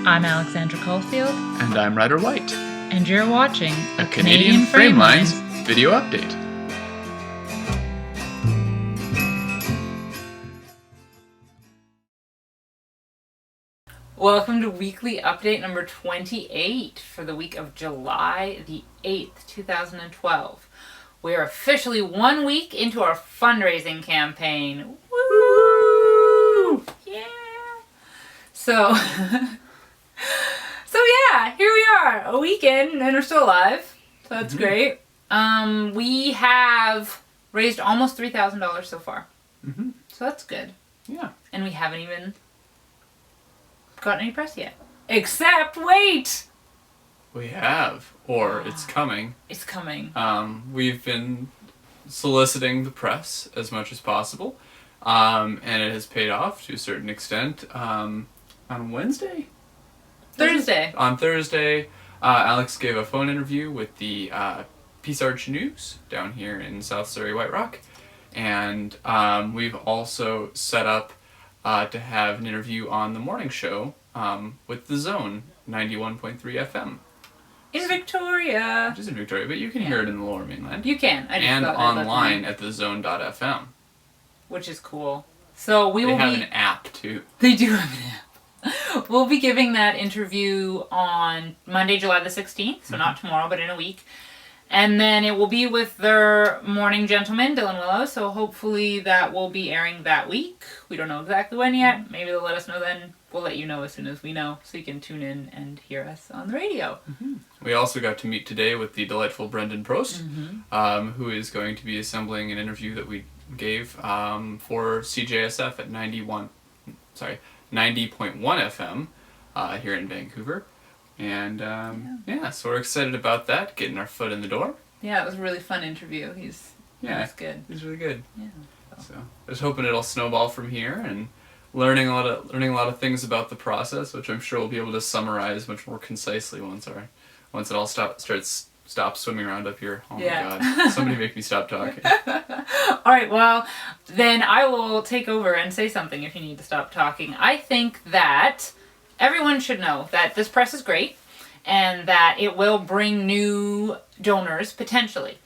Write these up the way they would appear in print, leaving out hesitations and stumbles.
I'm Alexandra Caulfield. And I'm Ryder White. And you're watching a Canadian Framelines video update. Welcome to weekly update number 28 for the week of July the 8th, 2012. We are officially 1 week into our fundraising campaign. Woo! Yeah! So yeah, here we are, a week in, and we're still alive. So that's great. We have raised almost $3,000 so far. So that's good. Yeah. And we haven't even gotten any press yet. Except, wait! We have, or it's coming. It's coming. We've been soliciting the press as much as possible, and it has paid off to a certain extent. On Wednesday? Thursday. On Thursday, Alex gave a phone interview with the Peace Arch News down here in South Surrey, White Rock, and we've also set up to have an interview on the morning show with The Zone 91.3 FM. In Victoria. Which is in Victoria, but you can hear it in the Lower Mainland. You can. And online at thezone.fm. Which is cool. So they have an app too. They do have an app. We'll be giving that interview on Monday, July the 16th, so not tomorrow, but in a week. And then it will be with their morning gentleman, Dylan Willow, so hopefully that will be airing that week. We don't know exactly when yet. Maybe they'll let us know then. We'll let you know as soon as we know, so you can tune in and hear us on the radio. We also got to meet today with the delightful Brendan Prost, who is going to be assembling an interview that we gave for CJSF at 90.1 FM here in Vancouver. And so we're excited about that, getting our foot in the door. Yeah, it was a really fun interview. He's good. He's really good. Yeah. So I was hoping it'll snowball from here and learning a lot of things about the process, which I'm sure we'll be able to summarize much more concisely once it all stops swimming around up here. Oh my God! Somebody make me stop talking. All right, well, then I will take over and say something if you need to stop talking. I think that everyone should know that this press is great and that it will bring new donors potentially.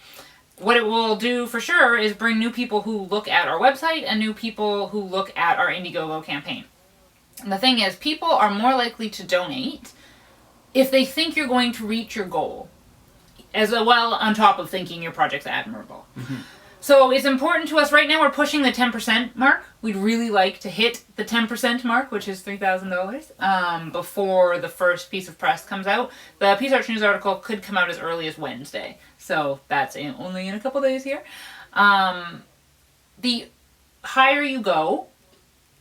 What it will do for sure is bring new people who look at our website and new people who look at our Indiegogo campaign. And the thing is, people are more likely to donate if they think you're going to reach your goal, as well on top of thinking your project's admirable. So it's important to us. Right now we're pushing the 10% mark. We'd really like to hit the 10% mark, which is $3,000, before the first piece of press comes out. The Peace Arch News article could come out as early as Wednesday, so that's only in a couple days here. The higher you go,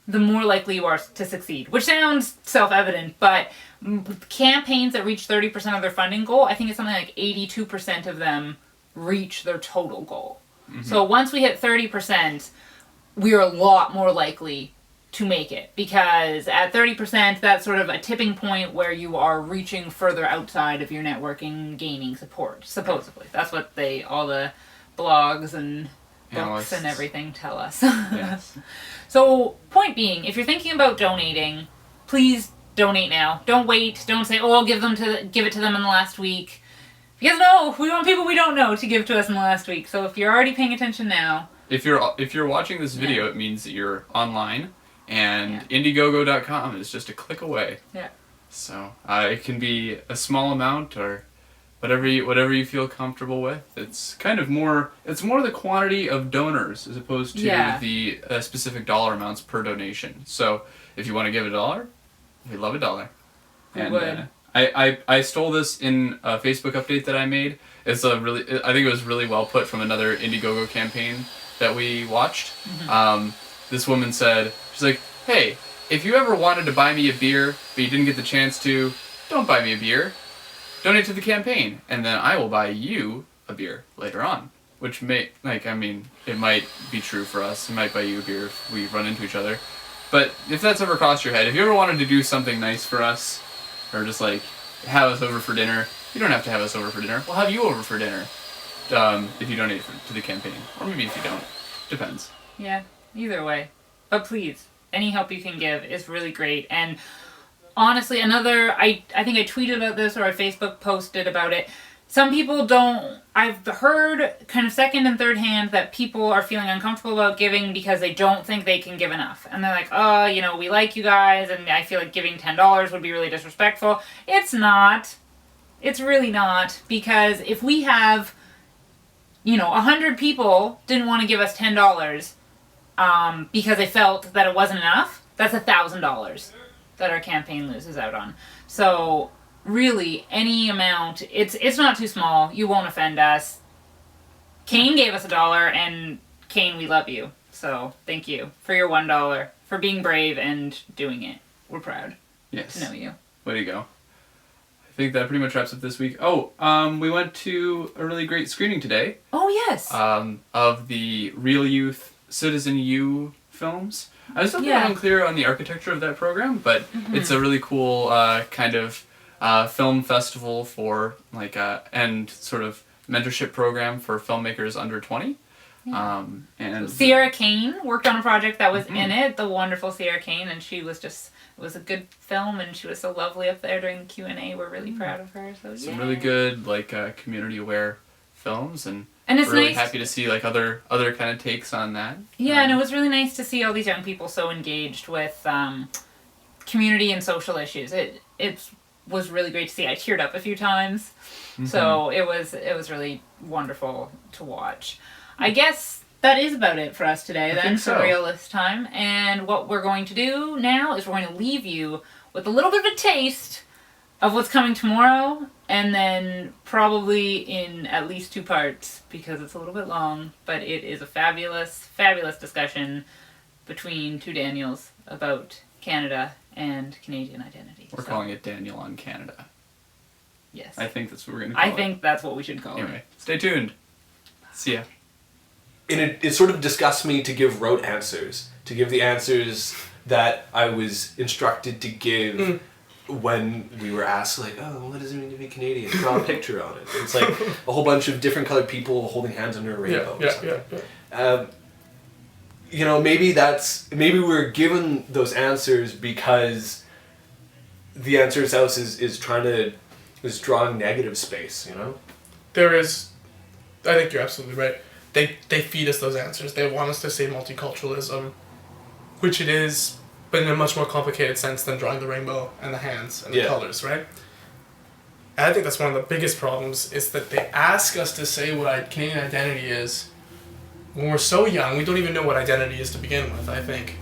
the more likely you are to succeed, which sounds self-evident, but campaigns that reach 30% of their funding goal, I think it's something like 82% of them reach their total goal. So once we hit 30%, we're a lot more likely to make it, because at 30%, that's sort of a tipping point where you are reaching further outside of your network and gaining support, supposedly. That's what all the blogs and books and everything tell us. Yes. So, point being, if you're thinking about donating, please donate now. Don't wait. Don't say, "Oh, I'll give it to them in the last week." Because no, we want people we don't know to give to us in the last week. So if you're already paying attention now, if you're watching this video, it means that you're online, and Indiegogo.com is just a click away. Yeah. So it can be a small amount or whatever you feel comfortable with. It's kind of more. It's more the quantity of donors as opposed to the specific dollar amounts per donation. So if you want to give $1, we love $1. We would. I stole this in a Facebook update that I made. I think it was really well put from another Indiegogo campaign that we watched. This woman said, she's like, "Hey, if you ever wanted to buy me a beer, but you didn't get the chance to, don't buy me a beer. Donate to the campaign, and then I will buy you a beer later on." Which it might be true for us. I might buy you a beer if we run into each other. But if that's ever crossed your head, if you ever wanted to do something nice for us, or just like have us over for dinner, you don't have to have us over for dinner. We'll have you over for dinner if you donate to the campaign. Or maybe if you don't. Depends. Yeah, either way. But please, any help you can give is really great. And honestly, I think I tweeted about this or I Facebook posted about it. Some people don't, I've heard kind of second and third hand that people are feeling uncomfortable about giving because they don't think they can give enough. And they're like, oh, you know, we like you guys and I feel like giving $10 would be really disrespectful. It's not. It's really not, because if we have, 100 people didn't want to give us $10 because they felt that it wasn't enough, that's $1,000 that our campaign loses out on. So really, any amount, it's not too small. You won't offend us. Kane gave us $1, and Kane, we love you. So thank you for your $1, for being brave and doing it. We're proud to know you. Way to go. I think that pretty much wraps up this week. Oh, we went to a really great screening today. Oh, yes. Of the Real Youth Citizen U films. I was still a bit unclear on the architecture of that program, but it's a really cool kind of film festival for and sort of mentorship program for filmmakers under 20. And Sierra Kane worked on a project that was in it, the wonderful Sierra Kane, and she was just, it was a good film, and she was so lovely up there during the Q&A. We're really proud of her. So some really good community aware films, and it's really nice, happy to see other kind of takes on that. Yeah, and it was really nice to see all these young people so engaged with community and social issues. It was really great to see. I teared up a few times, so it was really wonderful to watch. I guess that is about it for us today then for Realist Time. And what we're going to do now is we're going to leave you with a little bit of a taste of what's coming tomorrow, and then probably in at least 2 parts because it's a little bit long, but it is a fabulous, fabulous discussion between 2 Daniels about Canada and Canadian identity. We're calling it Daniel on Canada. Yes. I think that's what we're going to call it. I think that's what we should call it. Anyway, stay tuned. See ya. And it sort of disgusts me to give rote answers, to give the answers that I was instructed to give when we were asked, what does it mean to be Canadian? Draw a picture on it. It's like a whole bunch of different colored people holding hands under a rainbow or something. Maybe we're given those answers because the answer itself is drawing negative space, There is, I think you're absolutely right. They feed us those answers. They want us to say multiculturalism, which it is, but in a much more complicated sense than drawing the rainbow and the hands and the colors, right? And I think that's one of the biggest problems, is that they ask us to say what Canadian identity is when we're so young. We don't even know what identity is to begin with, I think.